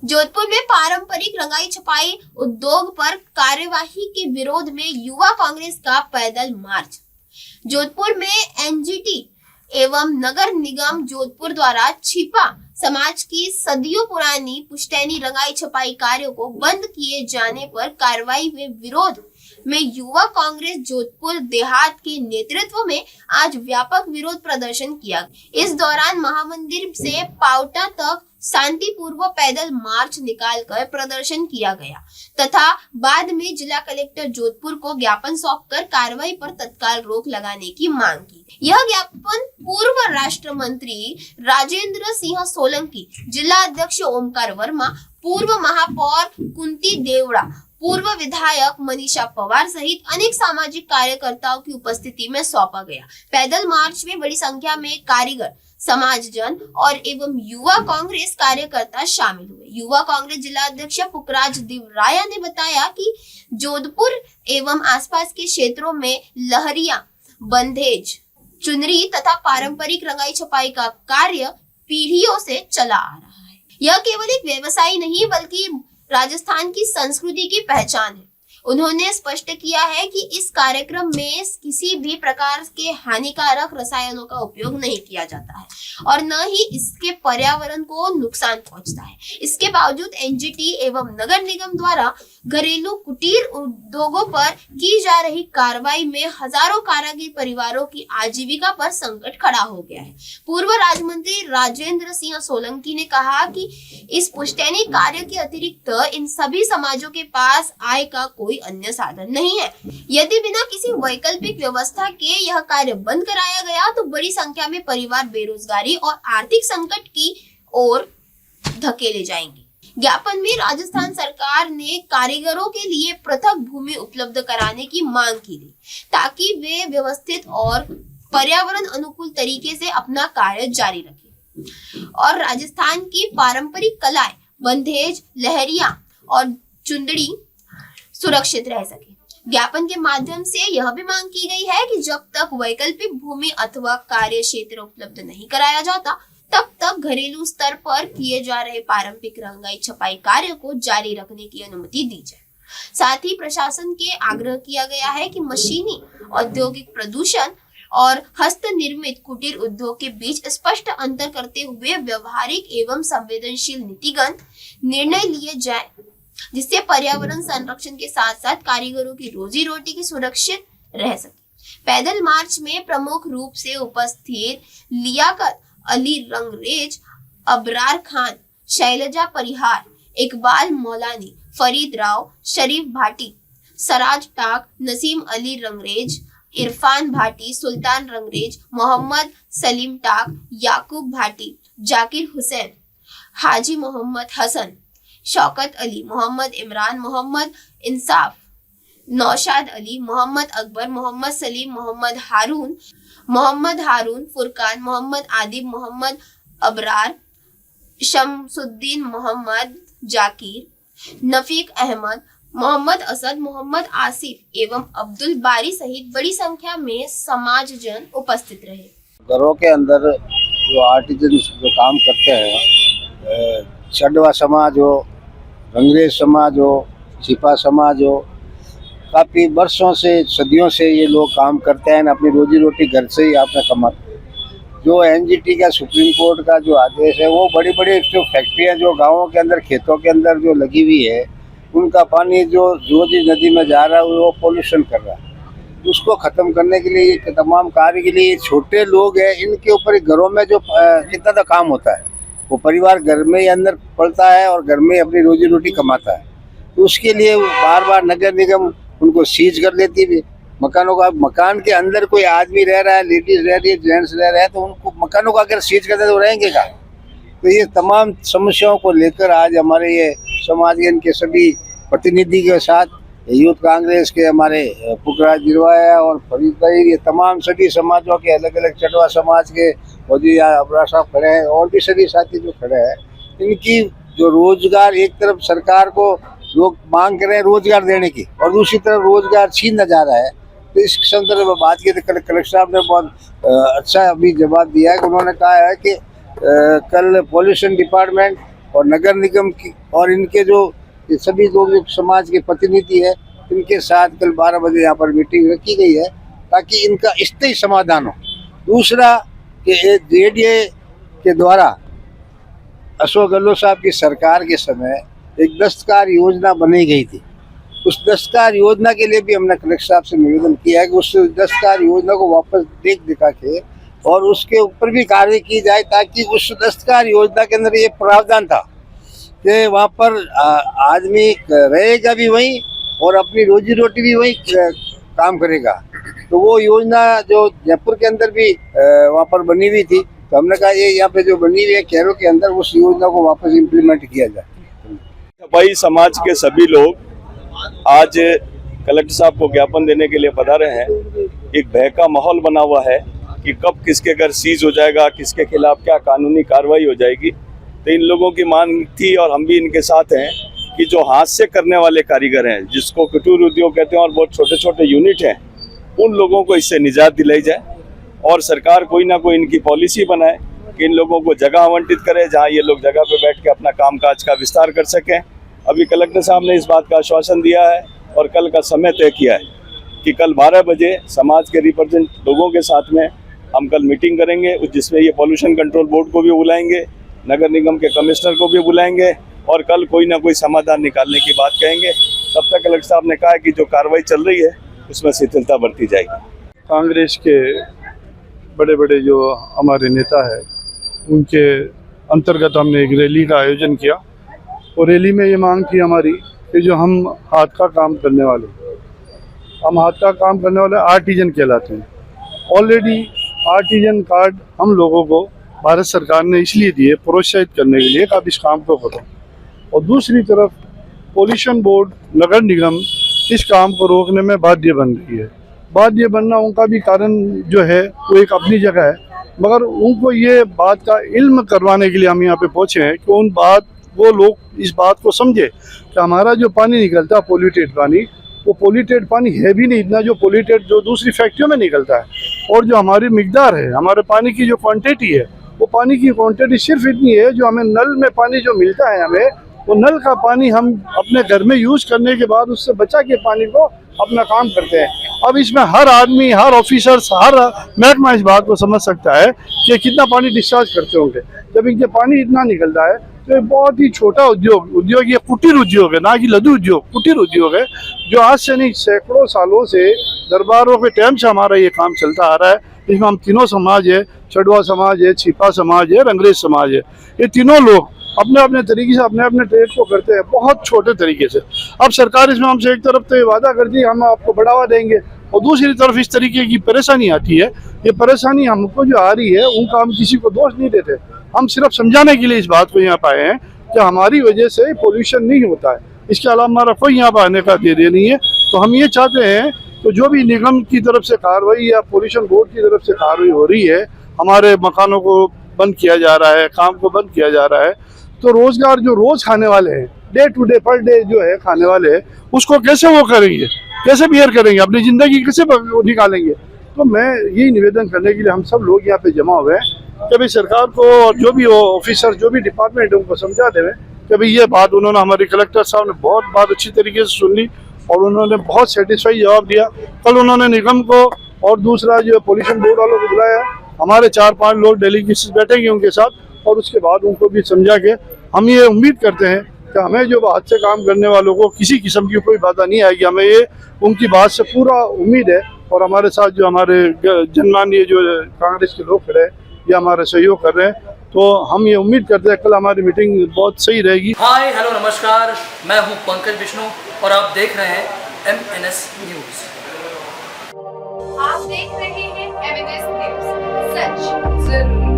जोधपुर में पारंपरिक रंगाई छपाई उद्योग पर कार्यवाही के विरोध में युवा कांग्रेस का पैदल मार्च। जोधपुर में एनजीटी एवं नगर निगम जोधपुर द्वारा छिपा समाज की सदियों पुरानी पुश्तैनी रंगाई छपाई कार्यों को बंद किए जाने पर कार्रवाई में विरोध में युवा कांग्रेस जोधपुर देहात के नेतृत्व में आज व्यापक विरोध प्रदर्शन किया। इस दौरान महामंदिर से पावटा तक शांतिपूर्वक पैदल मार्च निकालकर प्रदर्शन किया गया तथा बाद में जिला कलेक्टर जोधपुर को ज्ञापन सौंपकर कार्रवाई पर तत्काल रोक लगाने की मांग की। यह ज्ञापन पूर्व राष्ट्र मंत्री राजेंद्र सिंह सोलंकी, जिला अध्यक्ष ओमकार वर्मा, पूर्व महापौर कुंती देवड़ा, पूर्व विधायक मनीषा पवार सहित अनेक सामाजिक कार्यकर्ताओं की उपस्थिति में सौंपा गया। पैदल मार्च में बड़ी संख्या में कारीगर, समाजजन और एवं युवा कांग्रेस कार्यकर्ता शामिल हुए। युवा कांग्रेस जिला अध्यक्ष पुखराज दिवराया ने बताया कि जोधपुर एवं आसपास के क्षेत्रों में लहरिया, बंधेज, चुनरी तथा पारंपरिक रंगाई छपाई का कार्य पीढ़ियों से चला आ रहा है। यह केवल एक व्यवसाय नहीं बल्कि राजस्थान की संस्कृति की पहचान है। उन्होंने स्पष्ट किया है कि इस कार्यक्रम में किसी भी प्रकार के हानिकारक रसायनों का उपयोग नहीं किया जाता है और न ही इसके पर्यावरण को नुकसान पहुंचता है। इसके बावजूद एनजीटी एवं नगर निगम द्वारा घरेलू कुटीर उद्योगों पर की जा रही कार्रवाई में हजारों कारागिर परिवारों की आजीविका पर संकट खड़ा हो गया है। पूर्व राज्य मंत्री राजेंद्र सिंह सोलंकी ने कहा कि इस पुश्तैनी कार्य के अतिरिक्त इन सभी समाजों के पास आय का कोई अन्य साधन नहीं है। यदि बिना किसी वैकल्पिक व्यवस्था के यह कार्य बंद कराया गया तो बड़ी संख्या में परिवार बेरोजगारी और आर्थिक संकट की ओर धकेले जाएंगे। ज्ञापन में राजस्थान सरकार ने कारीगरों के लिए पृथक भूमि उपलब्ध कराने की मांग की थी ताकि वे व्यवस्थित और पर्यावरण अनुकूल तरीके से अपना कार्य जारी रखें और राजस्थान की पारंपरिक कलाएं, बंधेज, लहरिया और चुंदड़ी सुरक्षित रह सके। ज्ञापन के माध्यम से यह भी मांग की गई है कि जब तक वैकल्पिक भूमि अथवा कार्य क्षेत्र उपलब्ध नहीं कराया जाता तब तक घरेलू स्तर पर किए जा रहे पारंपरिक रंगाई छपाई कार्य को जारी रखने की अनुमति दी जाए। साथ ही प्रशासन के आग्रह किया गया है कि मशीनी औद्योगिक प्रदूषण और हस्त निर्मित कुटीर उद्योग के बीच स्पष्ट अंतर करते हुए व्यवहारिक एवं संवेदनशील नीतिगत निर्णय लिए जाए जिससे पर्यावरण संरक्षण के साथ साथ कारीगरों की रोजी रोटी की सुरक्षित रह सके। पैदल मार्च में प्रमुख रूप से उपस्थित लियाकत अली रंगरेज, अबरार खान, शैलजा परिहार, इकबाल मौलानी, फरीद राव, शरीफ भाटी, सराज टाक, नसीम अली रंगरेज, इरफान भाटी, सुल्तान रंगरेज, मोहम्मद सलीम टाक, याकूब भाटी, जाकिर हुसैन, हाजी मोहम्मद हसन, शौकत अली, मोहम्मद इमरान, मोहम्मद इंसाफ, नौशाद अली, मोहम्मद अकबर, मोहम्मद सलीम, मोहम्मद हारून, फुरकान, मोहम्मद आदिब, मोहम्मद अबरार, शमसुद्दीन, मोहम्मद जाकिर, नफीक अहमद, मोहम्मद असद, मोहम्मद आसिफ एवं अब्दुल बारी सहित बड़ी संख्या में समाजजन उपस्थित रहे। घरों के अंदर जो आर्टिजन जो काम करते हैं, चडवा समाज हो, रंगरेज समाज हो, छिपा समाज हो, काफ़ी वर्षों से, सदियों से ये लोग काम करते हैं, अपनी रोजी रोटी घर से ही आपने कमाते हैं। जो एनजीटी का सुप्रीम कोर्ट का जो आदेश है वो बड़ी बड़ी जो फैक्ट्रियाँ जो गांवों के अंदर, खेतों के अंदर जो लगी हुई है, उनका पानी जो रोजी नदी में जा रहा है वो पोल्यूशन कर रहा है। उसको ख़त्म करने के लिए ये तमाम कार्य के लिए छोटे लोग हैं, इनके ऊपर घरों में जो कितना तो काम होता है, वो परिवार घर में ही अंदर पलता है और घर में अपनी रोजी रोटी कमाता है। तो उसके लिए बार बार नगर निगम उनको सीज कर लेती है मकानों का। मकान के अंदर कोई आदमी रह रहा है, लेडीज रह रही है, जेंट्स रह रहे हैं, तो उनको मकानों का अगर सीज करते तो रहेंगे कहाँ। तो ये तमाम समस्याओं को लेकर आज हमारे ये समाज के इनके सभी प्रतिनिधि के साथ यूथ कांग्रेस के हमारे पुखराज दिलवाया और फरीद भाई, ये तमाम सभी समाजों के अलग अलग चटवा समाज के मोदी अबरार साहब खड़े हैं और भी सभी साथी जो खड़े हैं, इनकी जो रोजगार, एक तरफ सरकार को लोग मांग कर रहे हैं रोजगार देने की और दूसरी तरफ रोजगार छीना जा रहा है। तो इस संदर्भ में बात की तो कलेक्टर साहब ने बहुत अच्छा अभी जवाब दिया है कि उन्होंने कहा है कि कल पॉल्यूशन डिपार्टमेंट और नगर निगम की और इनके जो ये सभी लोग जो समाज के प्रतिनिधि है, इनके साथ कल 12 बजे यहाँ पर मीटिंग रखी गई है ताकि इनका स्थायी समाधान हो। दूसरा कि जेडीए के द्वारा अशोक गहलोत साहब की सरकार के समय एक दस्तकार योजना बनाई गई थी। उस दस्तकार योजना के लिए भी हमने कलेक्टर साहब से निवेदन किया है कि उस दस्तकार योजना को वापस देख दिखा के और उसके ऊपर भी कार्रवाई की जाए, ताकि उस दस्तकार योजना के अंदर ये प्रावधान था कि वहाँ पर आदमी रहेगा भी वहीं और अपनी रोजी रोटी भी वहीं काम करेगा। तो वो योजना जो जयपुर के अंदर भी वहाँ पर बनी हुई थी, तो हमने कहा ये यहाँ पे जो बनी हुई है कैरो के अंदर, उस योजना को वापस इम्प्लीमेंट किया जाए। भाई समाज के सभी लोग आज कलेक्टर साहब को ज्ञापन देने के लिए पधारे हैं। एक भय का माहौल बना हुआ है कि कब किसके घर सीज हो जाएगा, किसके खिलाफ क्या कानूनी कार्रवाई हो जाएगी। तो इन लोगों की मांग थी और हम भी इनके साथ हैं कि जो हाथ से करने वाले कारीगर हैं, जिसको कुटीर उद्योग कहते हैं और बहुत छोटे छोटे यूनिट हैं, उन लोगों को इससे निजात दिलाई जाए और सरकार कोई ना कोई इनकी पॉलिसी बनाए कि इन लोगों को जगह आवंटित करे जहाँ ये लोग जगह पे बैठ के अपना कामकाज का विस्तार कर सकें। अभी कलेक्टर साहब ने इस बात का आश्वासन दिया है और कल का समय तय किया है कि कल 12 बजे समाज के रिप्रेजेंट लोगों के साथ में हम कल मीटिंग करेंगे, जिसमें ये पॉल्यूशन कंट्रोल बोर्ड को भी बुलाएंगे, नगर निगम के कमिश्नर को भी बुलाएंगे और कल कोई ना कोई समाधान निकालने की बात कहेंगे। तब तक कलेक्टर साहब ने कहा कि जो कार्रवाई चल रही है उसमें शिथिलता बरती जाएगी। कांग्रेस के बड़े बड़े जो हमारे नेता है उनके अंतर्गत हमने एक रैली का आयोजन किया और रैली में ये मांग थी हमारी कि जो हम हाथ का काम करने वाले आर्टिजन कहलाते हैं। ऑलरेडी आर्टिजन कार्ड हम लोगों को भारत सरकार ने इसलिए दिए प्रोत्साहित करने के लिए कि आप इस काम को करो, और दूसरी तरफ पॉल्यूशन बोर्ड नगर निगम इस काम को रोकने में बाध्य बन रही है। बाध्य बनना उनका भी कारण जो है वो एक अपनी जगह है, मगर उनको ये बात का इल्म करवाने के लिए हम यहाँ पे पहुँचे हैं कि वो लोग इस बात को समझे कि हमारा जो पानी निकलता है पोल्यूटेड पानी, वो पोल्यूटेड पानी है भी नहीं इतना जो पोल्यूटेड जो दूसरी फैक्ट्रियों में निकलता है। और जो हमारी मिकदार है, हमारे पानी की जो क्वांटिटी है, वो पानी की क्वांटिटी सिर्फ इतनी है जो हमें नल में पानी जो मिलता है हमें, वो नल का पानी हम अपने घर में यूज करने के बाद उससे बचा के पानी को अपना काम करते हैं। अब इसमें हर आदमी, हर ऑफिसर, हर महकमा इस बात को समझ सकता है कि कितना पानी डिस्चार्ज करते होंगे। जब इनके पानी इतना निकलता है तो एक बहुत ही छोटा उद्योग ये कुटीर उद्योग है, ना कि लघु उद्योग, कुटीर उद्योग है, जो आज से नहीं सैकड़ों सालों से दरबारों के टाइम से हमारा ये काम चलता आ रहा है। इसमें हम तीनों समाज है, चड़वा समाज है, छिपा समाज है, रंगरेज समाज है, ये तीनों लोग अपने अपने तरीके से अपने अपने ट्रेड को करते हैं बहुत छोटे तरीके से। अब सरकार इसमें हमसे एक तरफ तो ये वादा करती है हम आपको बढ़ावा देंगे, और दूसरी तरफ इस तरीके की परेशानी आती है। ये परेशानी हमको जो आ रही है उनका हम किसी को दोष नहीं देते, हम सिर्फ समझाने के लिए इस बात को यहाँ पे आए हैं कि हमारी वजह से पोल्यूशन नहीं होता है। इसके अलावा हमारा कोई यहाँ पर आने का धैर्य नहीं है। तो हम ये चाहते हैं तो जो भी निगम की तरफ से कार्रवाई या पोल्यूशन बोर्ड की तरफ से कार्रवाई हो रही है, हमारे मकानों को बंद किया जा रहा है, काम को बंद किया जा रहा है, तो रोजगार जो रोज खाने वाले हैं, डे टू डे पर डे जो है खाने वाले हैं, उसको कैसे वो करेंगे, कैसे बिहेव करेंगे, अपनी ज़िंदगी कैसे निकालेंगे। तो मैं यही निवेदन करने के लिए हम सब लोग यहाँ पे जमा हुए हैं कि भाई सरकार को और जो भी ऑफिसर जो भी डिपार्टमेंट है उनको समझा देवे कि भाई ये बात उन्होंने हमारे कलेक्टर साहब ने बहुत बात अच्छी तरीके से सुन ली और उन्होंने बहुत सेटिस्फाई जवाब दिया। कल उन्होंने निगम को और दूसरा जो पोल्यूशन बोर्ड वालों को बुलाया, हमारे 4-5 लोग डेलीगेट्स बैठेंगे उनके साथ और उसके बाद उनको भी समझा के हम ये उम्मीद करते हैं कि हमें जो हाथ से काम करने वालों को किसी किस्म की कोई बाधा नहीं आएगी। हमें ये उनकी बात से पूरा उम्मीद है और हमारे साथ जो हमारे जनमाननीय जो कांग्रेस के लोग खड़े हैं ये हमारा सहयोग कर रहे हैं। तो हम ये उम्मीद करते हैं कल हमारी मीटिंग बहुत सही रहेगी। हाय हेलो नमस्कार, मैं हूं पंकज विष्णु और आप देख रहे हैं MNS न्यूज। आप देख रहे हैं MNS न्यूज, सच जरूर।